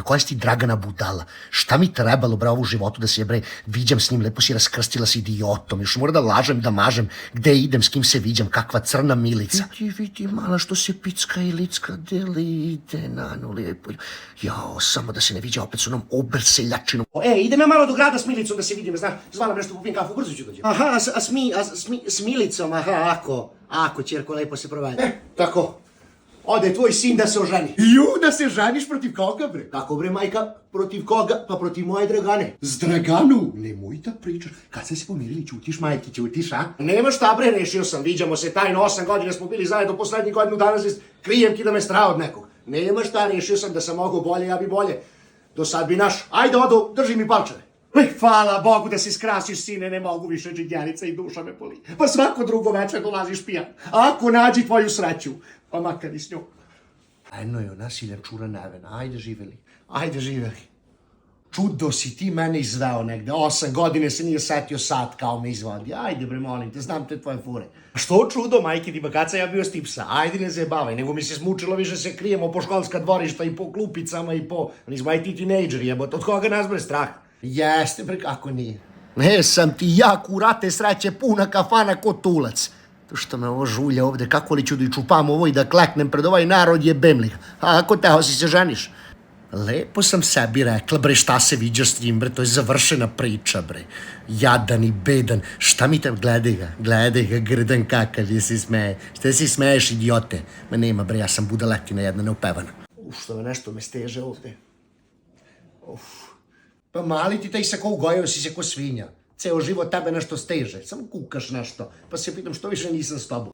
Koja si ti Dragana budala? Šta mi trebalo, bre, ovu životu da se, bre, viđam s njim, lepo si raskrstila s idiotom, još mora da lažem, da mažem, gde idem, s kim se viđam, kakva crna milica. Vidi, mala, što se picka i licka, deli ide, nano, lijepo. Jao, samo da se ne viđa opet s onom oberseljačinom. Idem ja malo do grada s Milicom da se vidim, znaš, zvala me nešto popim kafu, brzo ću dođem. Aha, s Milicom, aha, ako, čerko, lepo se provede. Tako. Ode tvoj sin da se oženi. Da se ženiš protiv koga, bre? Kako, bre, majka? Protiv koga? Pa protiv moje Dragane. S Draganu? Nemoj da pričaš. Kad ste se pomirili, ćutiš, majki, ćutiš, a? Nema šta, bre, rešio sam, viđamo se tajno, 8 godina smo bili zajedno, poslednjih godinu danas krijem ki da me strah od nekog. Nema šta, rešio sam da sam mogao bolje, ja bi bolje. Do sad bi naš, ajde odo, drži mi palčeve. Hvala Bogu da si skrasiš, sine, ne mogu više džigerica i duša me boli. Pa svako drugo večer dolaziš pijan. Ako nađi tvoju sreću, pa makar i s njom. Eno je nasilja čura nevena, ajde živeli. Čudo si ti mene izveo negde, 8 godine se nije setio sat kao me izvodi. Ajde bre, molim te, znam te tvoje fure. Što čudo, majke ti, ba kad sam ja bio stipsa, ajde ne zajebavaj, nego mi se smučilo, više se krijemo po školska dvorišta i po klupicama i po... Nismo aj ti tinejdžeri, jebot, od koga nas bre strah? Jeste bre, kako nije. Ne sam ti ja, kurate sreće, puna kafana ko tulac. To što me ovo žulja ovde, kako li ću da čupam ovo i da kleknem pred ovaj narod jebem li. A ako teo si se ženiš? Lepo sam sebi rekla, bre, šta se viđaš s njim, bre, to je završena priča, bre. Jadan i bedan, šta mi te, gledaj ga, grdan kakav je se smeje. Šta si smeješ, idiote? Ma nema, bre, ja sam budaletina jedna neupevana. Što me nešto me steže ovde. Pa mali ti taj se ko ugojao si se ko svinja. Ceo život tebe nešto steže, samo kukaš nešto, pa se pitam što više nisam s tobom.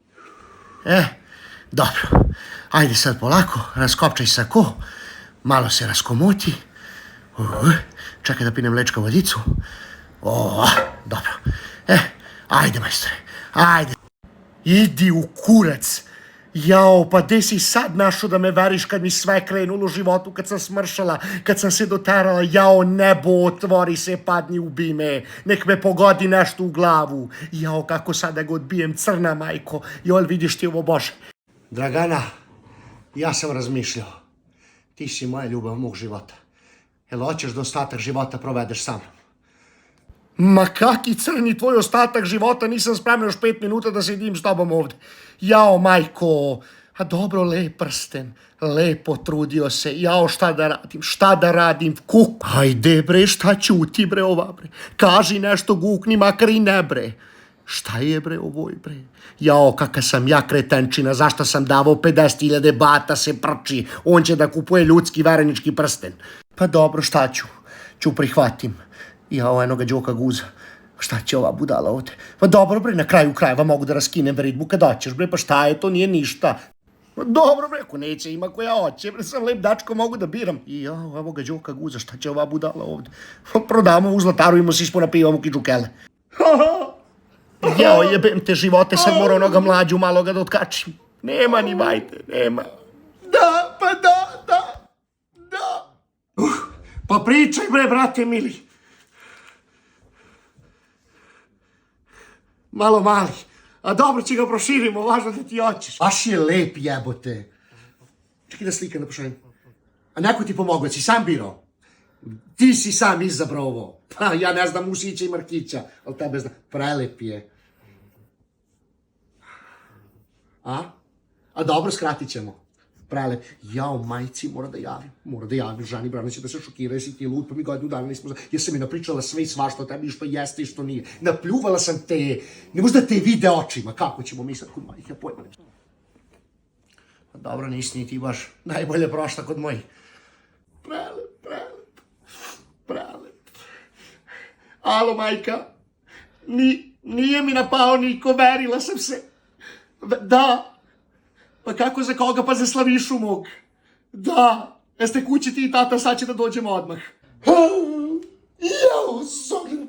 Dobro, ajde sad polako, raskopčaj sako, malo se raskomoti, čekaj da pinem mlečka vodicu, dobro, ajde majstore, ajde, idi u kurac. Jao, pa gde si sad našao da me veriš kad mi sve krenulo u životu, kad sam smršala, kad sam se doterala, jao, nebo, otvori se, padni, ubi me, nek me pogodi nešto u glavu. Jao, kako sada ga odbijem, crna majko, jol, vidiš ti ovo, Bože. Dragana, ja sam razmišljao, ti si moja ljubav mog života. Jel hoćeš da ostatak života provedeš sa mnom? Ma kaki crni tvoj ostatak života, nisam spremna još 5 minuta da sedim s tobom ovde. Jao, majko, a dobro, lep prsten, lepo trudio se, jao, šta da radim, kuk. Ajde bre, šta ćuti bre ova bre, kaži nešto, gukni, makar i ne bre. Šta je bre ovoj bre? Jao, kaka sam ja kretenčina, zašto sam davao 50.000 bata se prči, on će da kupuje ljudski verenički prsten. Pa dobro, šta ću prihvatim. Jao, eno ga Đoka guza. Šta će ova budala ovde? Pa dobro bre, na kraju krajeva mogu da raskinem veritbu kad hoćeš bre, pa šta je to, nije ništa. Pa dobro bre, ako neće ima koja hoće, bre, sam lep dačko, mogu da biram. Jao, evo ga Đoka guza, šta će ova budala ovde? Prodamo u Zlataru i mu se isponapivamo kiđukele. Jao, jebem te živote, sad mora onoga mlađu malo ga da otkačim. Nema ni majte, nema. Da, pa da. Pa pričaj bre, brate mili. Malo mali. A dobro, će ga proširimo, važno da ti hoćeš. Baš je lep jebote. Čekaj da slikam da pošaljem. A neko ti pomogao, si sam birao? Ti si sam izabrao ovo. Pa ja ne znam Musića i Markića, ali tebe znam. Prelep je. A dobro, skratit ćemo. Prelep. Jao, majci, mora da javim, ženi Brana će da se šokira, jesi ti lud, pa mi godinu dana nismo... Ja sam mi napričala sve i svašta o tebi, što jeste i što nije. Napljuvala sam te, ne možda te vide očima, kako ćemo mi sad kod mojih, ja pojma ne. Pa dobro, nisi ni ti baš najbolje prošla kod mojih. Prelep. Alo, majka, nije mi napao niko, verila sam se. Da. Pa kako za koga? Pa za Slavišu mog. Da. Jeste kući ti i tata, sad će da dođemo odmah. Jao, Zoran